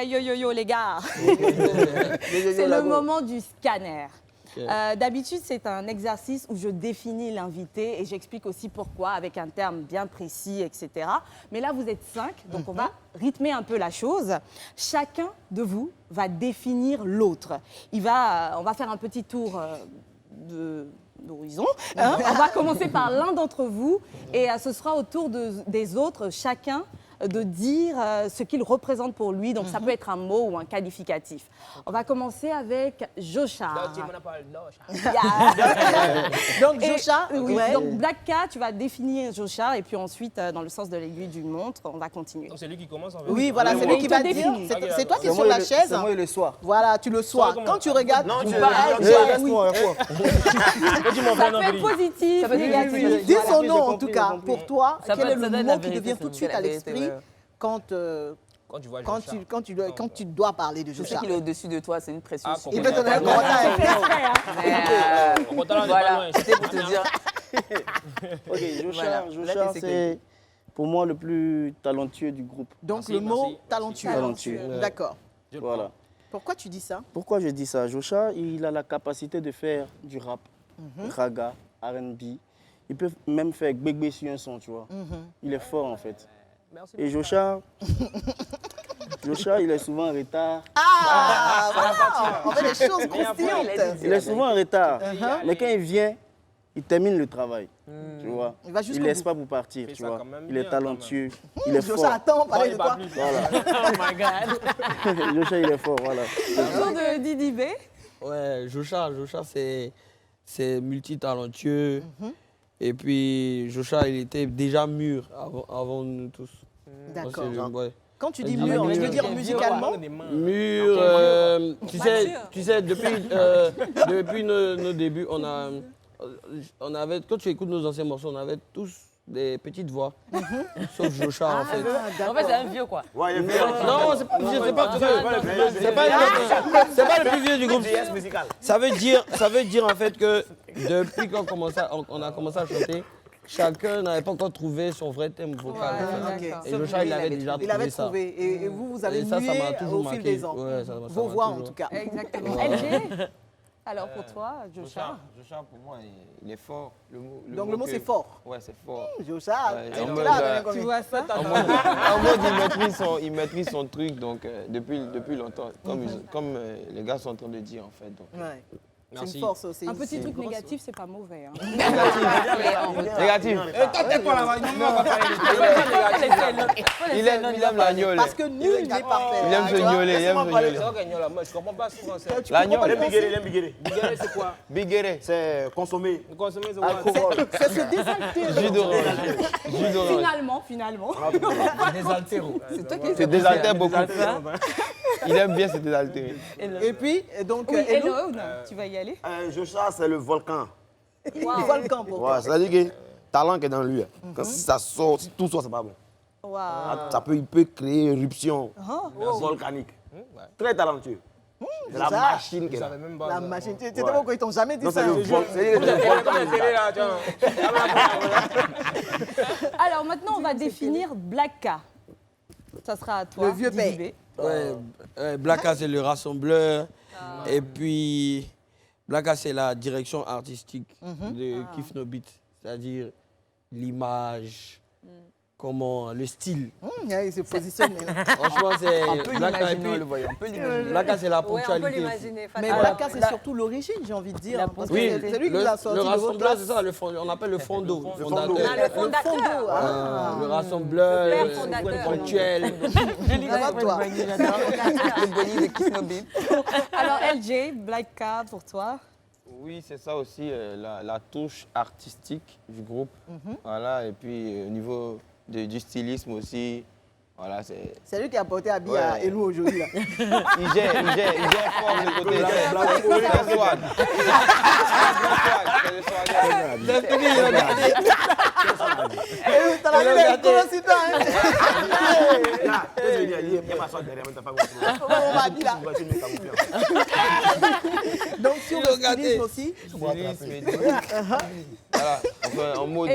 yo yo yo les gars. C'est le moment du scanner. D'habitude, c'est un exercice où je définis l'invité et j'explique aussi pourquoi avec un terme bien précis, etc. Mais là, vous êtes 5, donc on va rythmer un peu la chose. Chacun de vous va définir l'autre. On va faire un petit tour d'horizon. Hein. On va commencer par l'un d'entre vous et ce sera au tour des autres, chacun de dire ce qu'il représente pour lui. Donc, ça peut être un mot ou un qualificatif. On va commencer avec Jocha. Donc, Jocha, oui. Donc, Black K, tu vas définir Jocha et puis ensuite, dans le sens de l'aiguille d'une montre, on va continuer. Donc, c'est lui qui commence en fait. oui, voilà, c'est lui qui va dire. C'est toi qui es sur la chaise. C'est moi et le soir. Voilà, tu le sois. Quand tu regardes, Non, tu parles. Ça peut être positif, négatif. Dis son J'ai nom en compris, tout j'ai cas. compris. Pour toi, Ça quel peut est être le la mot qui vérité, te vient ça tout de nous suite fait à la vérité, l'esprit ouais. quand tu dois parler de Je sais Jocha? qu'il est au-dessus de toi, c'est une pression. Ah, Il peut te donner un Ouais. commentaire. Au contact, on est pas Voilà, loin. c'était pour te dire. Ok, Voilà. Jocha, Là, t'es c'est pour moi le plus talentueux du groupe. Donc Merci, le mot merci. talentueux. Talentueux. D'accord. Je le Voilà. prends. Pourquoi tu dis ça? Pourquoi je dis ça? Jocha, il a la capacité de faire du rap, raga, R&B. Il peut même faire gbegbe sur un son, tu vois. Il est fort en fait. Merci. Et Jocha, il est souvent en retard. Ah, voilà. On fait des choses croustillantes. Il est souvent en retard. Mais quand il vient, il termine le travail. Tu vois. Il va Il jusqu'au laisse bout. pas pour partir, Fait tu ça vois. quand même Il est bien, talentueux, il est fort. Jocha, attends, parler de Pas toi. plus. Oh my God. Jocha, il est fort, voilà. Tour de Didi B. Ouais, Jocha, c'est multitalentueux. Et puis, Jocha, il était déjà mûr avant nous tous. D'accord. Moi, c'est ouais. Quand tu dis Ah, mûr, mais je veux mûr, dire Ouais. musicalement. Des mains. Mûr, Mature. tu sais, depuis nos débuts, on avait, quand tu écoutes nos anciens morceaux, on avait tous des petites voix. Sauf Jocha, en fait. En fait, c'est un vieux, quoi. Ouais, il est Non, c'est pas le plus vieux du groupe. musical. Ça veut dire en fait que depuis qu'on a commencé à chanter, chacun n'avait pas encore trouvé son vrai thème vocal. en fait. d'accord. Et Jocha, il avait déjà Il avait trouvé ça. trouvé. Et vous avez Et ça mué m'a toujours au fil marqué. des ans. Ouais, ça Vos m'a voix en toujours- tout cas. Exactement. LG. Alors pour toi, Jocha. Jocha, pour moi, il est fort. Donc le mot c'est fort. Ouais, c'est fort. Jocha, Ouais, tu en es mode, là, euh, Tu vois ça? En mode, il maîtrise son truc, donc depuis longtemps, comme les gars sont en train de dire en fait. Donc. Ouais. C'est Merci. une force aussi. Un petit C'est truc une grosse- négatif, c'est pas mauvais. Hein. Négatif. Tais-toi là-bas, nous, on va parler de Il aime l'agneau. Parce que nul n'est parfait. Il aime hein, se tu vois. gnoler, il aime se gnoler. C'est vrai que moi, je comprends pas souvent ça. Tu comprends pas le L'agneau, principe? L'embiguéré. Bigare, c'est quoi? biguéré, C'est consommer. Vous consommez c'est quoi? Alcool. C'est se désaltérer. jus d'orange. Finalement. Des altéros. C'est toi qui C'est désaltère beaucoup. Il aime bien se désaltérer. Et puis, donc, Oui, Elou, Hello, tu vas y aller. Jocha, c'est le volcan. volcan pour toi. Ouais, c'est-à-dire que talent qui est dans lui. Quand si ça sort, si tout sort, c'est pas bon. Waouh. Il peut créer une éruption volcanique. Très talentueux. C'est la Ça, machine qui est Je là. savais même pas. La ça. machine. Tu sais pas pourquoi ils t'ont jamais dit Non, ça. c'est le volcan. C'est le Comme la volcan. télé là, tiens. Alors maintenant, on va définir Black K. Ça sera à toi. Le vieux Didi père. B. Ouais, Blacka, c'est le rassembleur. Et puis, Blacka, c'est la direction artistique de Kiff No Beat. C'est-à-dire l'image, comment, le style. Il se positionne. Franchement, c'est Blacka. Et puis, On peut l'imaginer. Blacka, c'est la Ouais, on peut ponctualité. l'imaginer. Mais facilement. Blacka, c'est surtout l'origine, j'ai envie de dire. La Parce que Oui, c'est lui qui nous a sorti le de votre rassembleur, place. c'est ça, on appelle le fondo. Le fondateur. fondo. Ah, le fondateur. fondo, ah. Le rassembleur, Le le père fondateur. ponctuel. Ça va, toi. Le Bonnie de Kiss No Beat. Alors LJ, Black K pour toi. Oui, c'est ça aussi, la touche artistique du groupe. Voilà, et puis au niveau du stylisme aussi, voilà, c'est... C'est lui qui a porté habillé Ouais. à Elou aujourd'hui. Là. Il gère fort ce côté. C'est le swag. C'est le swag. Elou, t'as la vie d'être colossita, hein. Il y a ma soeur derrière, mais t'as pas compris. On va dire là. Tu me camoufles. Donc sur le stylisme aussi. Voilà, enfin, en mode,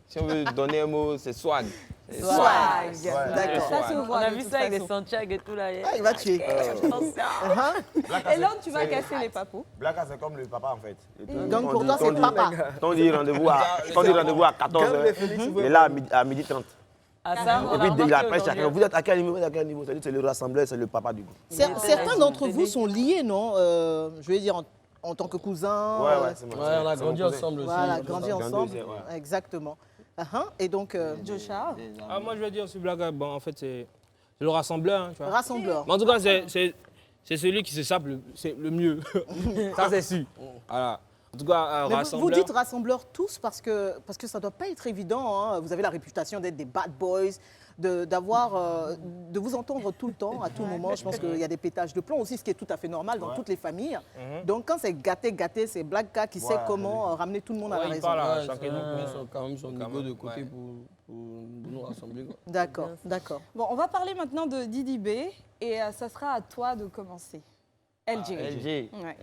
si on veut donner un mot, c'est swag. Swag. Swag. D'accord. Ça se On voit. a de vu toute ça avec des façon. Santiago et tout là. Ah, il va tuer. Et là, tu vas casser les papous. Blacka, c'est comme le papa en fait. Donc pour toi, c'est le papa. On dit rendez-vous à 14h. Il est là à midi 30. Ah, ça, Et puis il appelle chacun. Vous êtes à quel niveau? C'est-à-dire c'est le rassembleur, c'est le papa du groupe. Certains d'entre vous sont liés, non je vais dire en tant que cousins. Ouais, c'est moi. Ouais, on a grandi ensemble aussi. Voilà, grandi Grandi ensemble. aussi, ouais. Exactement. Et donc, Joshua. Ah, moi, je veux dire, ce Blacka, bon, en fait, c'est le rassembleur. Hein, tu vois. rassembleur. Mais en tout cas, c'est celui qui se sape le mieux. Ça, c'est sûr. Voilà. En tout cas, Mais rassembleur. vous dites rassembleurs tous parce que ça ne doit pas être évident. Hein. Vous avez la réputation d'être des bad boys, de vous entendre tout le temps, à tout moment. Je pense qu'il y a des pétages de plomb aussi, ce qui est tout à fait normal dans toutes les familles. Donc quand c'est gâté, c'est Blacka qui sait comment ramener tout le monde à la Ouais, il raison. parle à Ouais, chacun il d'entre nous. met quand même son niveau de côté ouais. pour nous rassembler. Quoi. D'accord, d'accord. Bon, on va parler maintenant de Didi B et ça sera à toi de commencer. LG. LG. Ouais.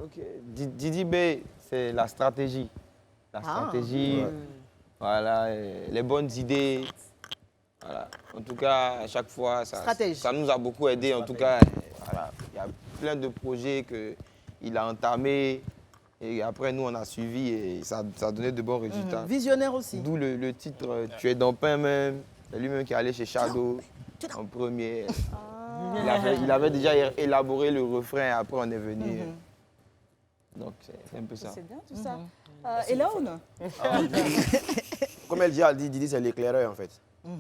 Ok. Didi B, c'est la stratégie. La stratégie, voilà, les bonnes idées. Voilà. En tout cas, à chaque fois, ça nous a beaucoup aidé. En tout cas, voilà, il y a plein de projets qu'il a entamés. Et après, nous, on a suivi et ça a donné de bons résultats. Visionnaire aussi. D'où le titre Tu es dans pain même. C'est lui-même qui est allé chez Shadow en premier. Il avait déjà élaboré le refrain, après on est venu. Donc c'est un peu ça. C'est bien tout ça. Elone. Comme elle a dit, Didi, c'est l'éclaireur en fait.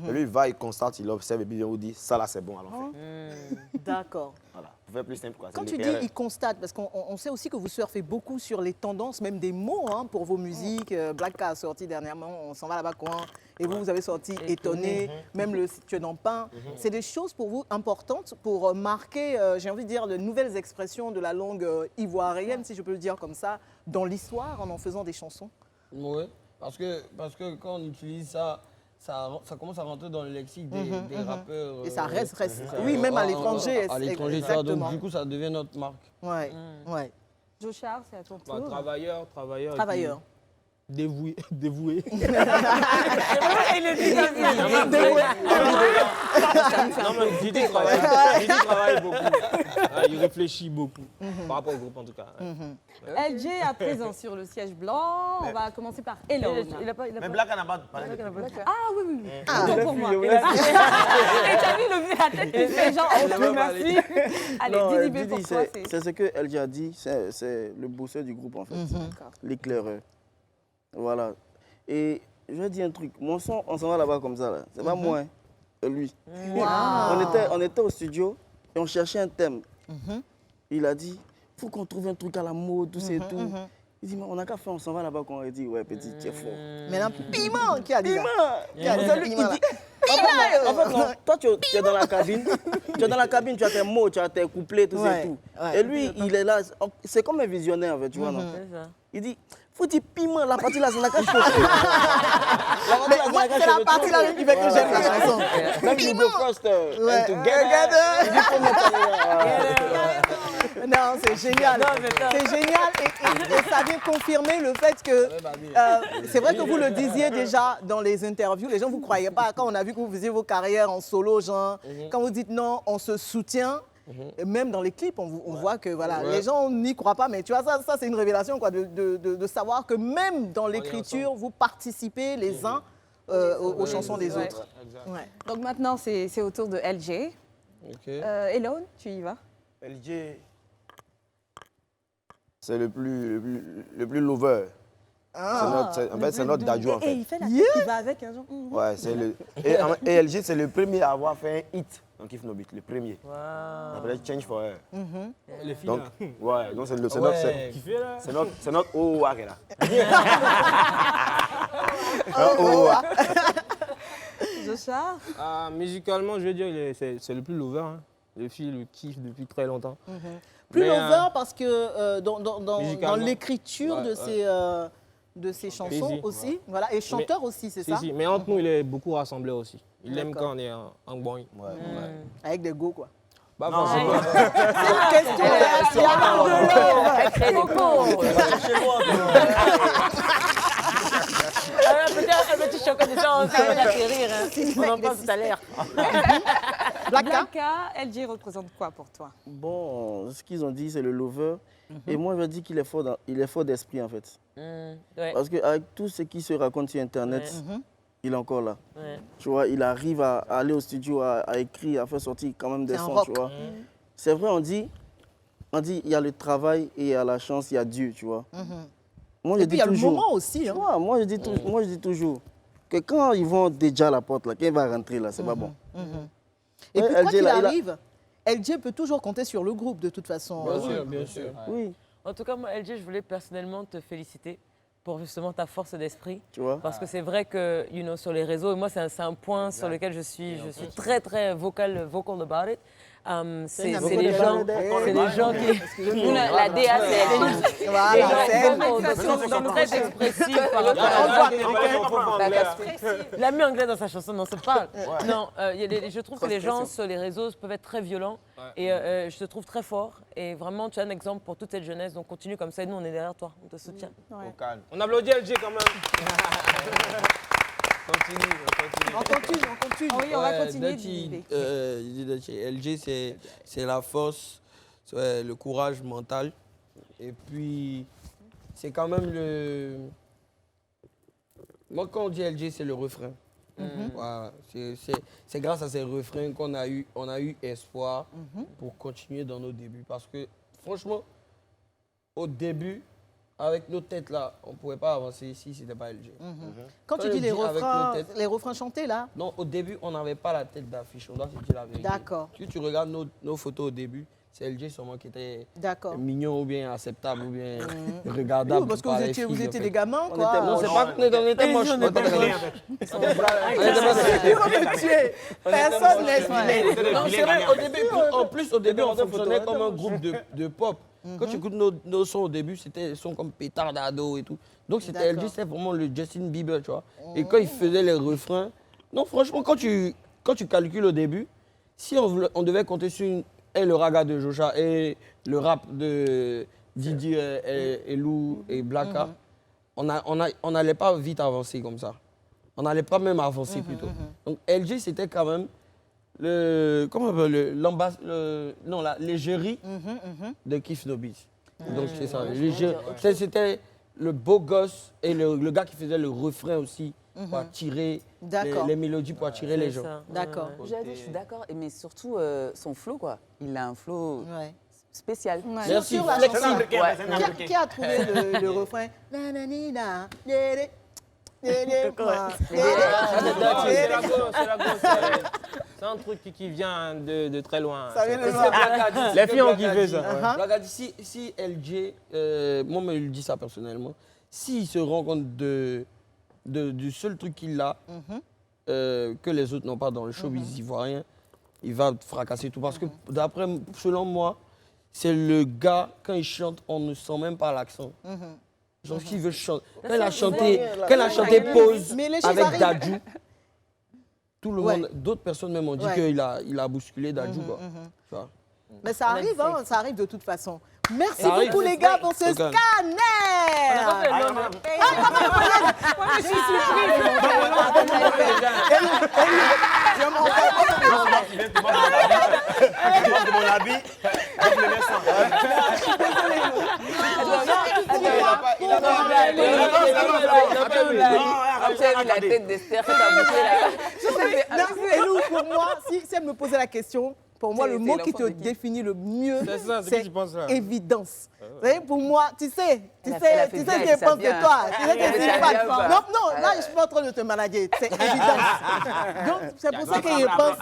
Et lui, il va, il constate, il observe et puis il vous dit ça là c'est bon, alors on fait. D'accord. Voilà, pour faire plus simple quoi. Quand c'est tu dis l'éclaireur. il constate, parce qu'on sait aussi que vous surfez beaucoup sur les tendances, même des mots pour vos musiques. Blacka a sorti dernièrement, on s'en va là-bas quoi. Et vous avez sorti Étonné, même le Tu es dans pain. C'est des choses pour vous importantes pour marquer, j'ai envie de dire, de nouvelles expressions de la langue ivoirienne, si je peux le dire comme ça, dans l'histoire en faisant des chansons. Oui, parce que quand on utilise ça, ça commence à rentrer dans le lexique des rappeurs. Et ça reste oui, même à l'étranger. À l'étranger, ça. Donc du coup, ça devient notre marque. Ouais, ouais. Joshua, c'est à ton tour. Travailleur. Travailleur. et puis Dévoué. Il est déjà Non, mais Didi travaille beaucoup. Ah, il réfléchit beaucoup. Par rapport au groupe, en tout cas. LG à présent sur le siège blanc. On va commencer par Elone. Mais Blacka n'a pas parlé de Ah oui. Autant pour moi. Et t'as vu la tête qui fait genre, ok, merci. Allez, Non, Didi B pour Didi, toi, c'est ce que LG a dit, c'est le bosseur du groupe en fait, l'éclaireur. Voilà. Et je vais dire un truc, mon son, on s'en va là-bas comme ça, là. C'est pas moi, et lui. On était au studio et on cherchait un thème. Il a dit, faut qu'on trouve un truc à la mode, tout ça et tout. Il dit, mais on n'a qu'à faire, on s'en va là-bas. Quand on a dit, ouais, petit, tu es fort. Maintenant, piment, qui a dit ça? Qui a dit C'est ça, lui, piment, il dit, là? en fait, non, toi, tu es dans la cabine. Tu es dans la cabine, tu as tes mots, tu as tes couplets, tout ça et tout. Et lui, il est là. C'est comme un visionnaire, en fait, tu vois, non? Il dit, faut dire piment, la partie là, c'est la cache. Mais moi, c'est la partie là qui fait que j'aime la chanson. Même you go first and together. Il dit, faut mettre là. Non, c'est génial. C'est génial et ça vient confirmer le fait que c'est vrai que vous le disiez déjà dans les interviews, les gens ne vous croyaient pas quand on a vu que vous faisiez vos carrières en solo, genre, quand vous dites non, on se soutient. Même dans les clips, on voit que voilà, les gens n'y croient pas, mais tu vois, ça c'est une révélation quoi, de savoir que même dans l'écriture, vous participez les uns aux chansons des autres. Ouais. Donc maintenant, c'est au tour de LG. Elone, tu y vas. LG, c'est le plus lover. En fait, c'est notre Dadju en Et fait. il fait la tête qui va avec un jour. Ouais, et LG, c'est le premier à avoir fait un hit dans Kif No Beat, le premier. Ça s'appelle Change for Her. Les filles, Donc, là. ouais, donc c'est Qui fait, là? notre OOA qui est là. Joshua. Musicalement, je veux dire, c'est le plus lover. Hein. Les filles le kiffent depuis très longtemps. Plus Mais, lover parce que dans musicalement. l'écriture de ces chansons Si, si. aussi, voilà, et chanteur aussi, c'est ça? Si, mais entre nous, il est beaucoup rassemblé aussi. Il aime D'accord. quand on est en boing. Avec des go quoi. Bah, forcément. C'est une question Peut-être un petit choc de ça, on va l'atterrir. On en parle tout à l'heure. Blacka, LG représente quoi pour toi? Bon, ce qu'ils ont dit, c'est le lover. Et moi, je dis qu'il est fort d'esprit, en fait. Ouais. Parce qu'avec tout ce qui se raconte sur Internet, il est encore là. Ouais. Tu vois, il arrive à aller au studio, à écrire, à faire sortir quand même des sons, tu vois. C'est vrai, on dit, il y a le travail et il y a la chance, il y a Dieu, tu vois. Moi, et puis il y a le moment aussi. Hein. Ouais, moi, je dis toujours que quand ils vont déjà à la porte, là, quand il va rentrer, là, c'est pas bon. Et puis, quoi qu'il arrive, LG peut toujours compter sur le groupe, de toute façon. Bien sûr, bien sûr. Oui. En tout cas, moi, LG, je voulais personnellement te féliciter pour justement ta force d'esprit. Tu vois. Parce que c'est vrai que, sur les réseaux, et moi, c'est un point sur lequel je suis très, très vocal about it. C'est les gens qui... Nous, la DA, c'est LG. Voilà, sont très expressifs par rapport à il a mis anglais dans sa chanson, non, c'est pas. Non, je trouve que les gens sur les réseaux peuvent être très violents et je te trouve très fort. Et vraiment, tu es un exemple pour toute cette jeunesse. Donc continue comme ça et nous, on est derrière toi, on te soutient. Au calme. On applaudit LG quand même. On continue. Oui, on va continuer. LG, c'est la force, le courage mental. Et puis, c'est quand même le... Moi, quand on dit LG, c'est le refrain. Voilà. C'est grâce à ces refrains qu'on a eu espoir pour continuer dans nos débuts. Parce que, franchement, au début, avec nos têtes là, on ne pouvait pas avancer ici si ce n'était pas LG. Quand tu dis les refrains chantés là? Non, au début, on n'avait pas la tête d'affiche, on doit se dire la vérité. D'accord. Si tu regardes nos photos au début, c'est LG sûrement qui était mignon ou bien acceptable ou bien regardable. Oui, parce que vous étiez des gamins, quoi. Non, c'est pas qu'on était moches. On était moches. Personne n'est filé. Non, c'est vrai, au début, en plus, au début, on fonctionnait comme un groupe de pop. Quand tu écoutes nos sons au début, c'était des sons comme Pétard d'ado et tout. Donc c'était LG, c'était vraiment le Justin Bieber, tu vois. Et quand il faisait les refrains, non, franchement, quand tu calcules au début, si on devait compter sur le raga de Jocha et le rap de Didi et Lou et Blacka, on n'allait pas vite avancer comme ça. On n'allait pas même avancer plutôt. Donc LG, c'était quand même l'égérie de Kif No Beat. Donc c'est ça. C'était le beau gosse et le gars qui faisait le refrain aussi pour attirer les mélodies, pour attirer les gens. D'accord. Je suis d'accord, mais surtout son flow, quoi. Il a un flow spécial. Merci, flexible. Qui a trouvé le refrain? Nananina, c'est un truc qui vient de très loin. Les filles ont kiffé ça. Si LG, moi je lui dis ça personnellement, s'il se rend compte du seul truc qu'il a, que les autres n'ont pas dans le showbiz ivoirien, il va fracasser tout. Parce que selon moi, c'est le gars, quand il chante, on ne sent même pas l'accent. Genre, s'il veut chanter. Quand il a chanté Pause avec Dadju, tout le monde, d'autres personnes même ont dit qu'il a bousculé Dadju. Mais ça arrive, ça arrive de toute façon. Merci beaucoup les gars pour ce scanner. Je suis surprise. La tête d'Esther, et nous, pour moi, si elle me posait la question, pour moi, le mot qui te définit le mieux, c'est évidence. Vous voyez, pour moi, tu sais ce que je pense de toi. Tu sais que c'est pas. Non, là, je ne suis pas en train de te manager. C'est évidence. Donc, c'est pour ça que je pense.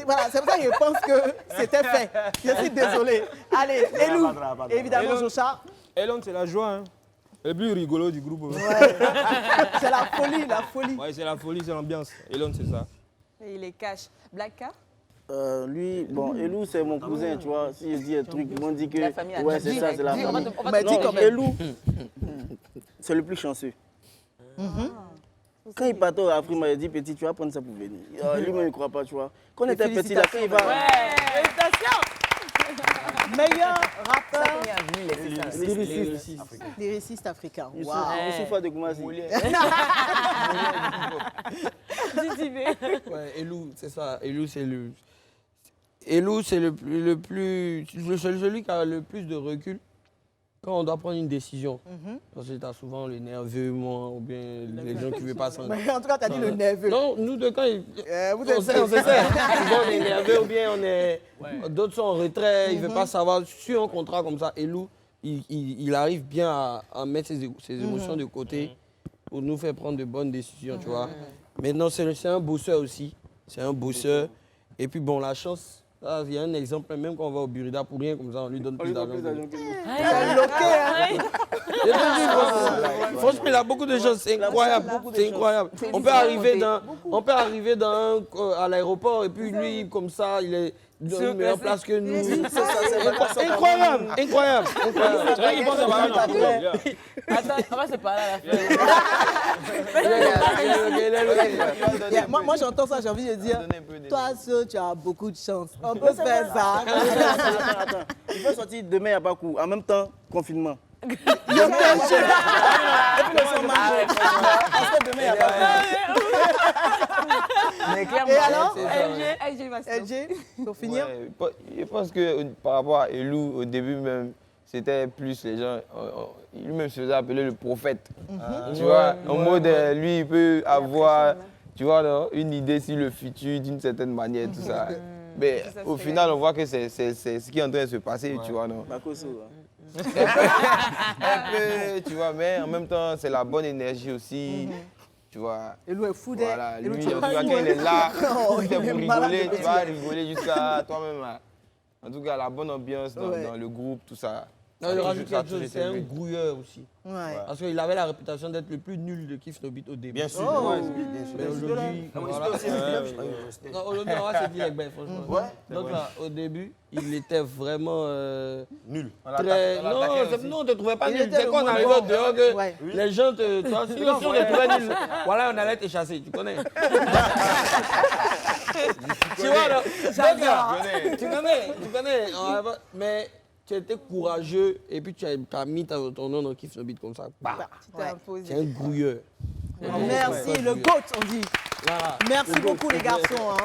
Voilà, c'est pour ça que je pense que c'était fait. Je suis désolée. Allez, Elou, évidemment, Jocha. Elon, c'est la joie, hein. Le plus rigolo du groupe. Ouais. C'est la folie, la folie. Ouais, c'est la folie, c'est l'ambiance. Elon, c'est ça. Et il est cash. Blacka? Lui, bon, Elou, c'est mon cousin, tu vois. Si je dis un truc, ils m'ont dit que. Ouais, c'est ça, c'est la famille. Non, Elou, c'est le plus chanceux. Quand il partait au Afrique, il m'a dit, petit, tu vas prendre ça pour venir. Lui-même, il ne croit pas, tu vois. Quand on était petit, là, quand il va. Félicitations. Meilleur rappeur Lyriciste africain. Wow. Youssoufa de Goumazi. Ouais, Elou, c'est ça. Elou, c'est celui qui a le plus de recul quand on doit prendre une décision. Parce que tu as souvent le nerveux, moi, ou bien les gens qui ne veulent pas s'engager. En tout cas, tu as dit le nerveux. Non, nous deux, quand vous êtes on sait. Souvent, on est nerveux ou bien on est... D'autres sont en retrait, ils ne veulent pas savoir. Sur un contrat comme ça, Elou, il arrive bien à mettre ses émotions de côté pour nous faire prendre de bonnes décisions, tu vois. Maintenant, c'est un bosseur aussi. C'est un bosseur. Et puis, bon, la chance... Il y a un exemple, même quand on va au Burida pour rien, comme ça, on lui donne plus d'argent. Franchement, il a beaucoup de choses, c'est incroyable. C'est incroyable. On peut arriver à l'aéroport et puis lui, comme ça, il est dans une meilleure place que nous. Incroyable, incroyable. Attends, on va se parler à la fin. Moi, j'entends ça, j'ai envie de dire, toi, tu as beaucoup de chance. On peut faire ça. Attends. Il faut sortir demain à Bakou. En même temps, confinement. Et puis le son marche. Parce que demain, il y a Mais clairement. Et alors, LG, pour finir. Ouais, je pense que par rapport à Elou, au début même, c'était plus les gens, lui-même se faisait appeler le prophète. Tu vois, en mode, lui, il peut avoir, tu vois, non, une idée sur le futur d'une certaine manière, tout ça. Mais au final, on voit que c'est ce qui est en train de se passer, tu vois, non. Un peu, tu vois, mais en même temps, c'est la bonne énergie aussi. Tu vois. Elou est fou d'elle. Voilà, lui, en tout cas, quand il est là, c'est pour rigoler, tu vas rigoler jusqu'à toi-même. En tout cas, la bonne ambiance dans le groupe, tout ça. Non, je rajoute quelque chose, c'est un grouilleur aussi. Ouais. Parce qu'il avait la réputation d'être le plus nul de Kif No Beat au début. Bien sûr. Mais aujourd'hui, aujourd'hui, on va se dire, franchement. Donc là, au début, il était vraiment nul. très... Non, on ne te trouvait pas nul. Dès qu'on arrivait dehors, les gens te... Si on te trouvait nul, voilà, on allait te chasser, tu connais. Tu vois, tu connais. Mais... tu étais courageux et puis tu as mis ton nom dans Kif No Beat comme ça. C'est un grouilleur. Merci, le GOAT, on dit. Merci beaucoup les garçons.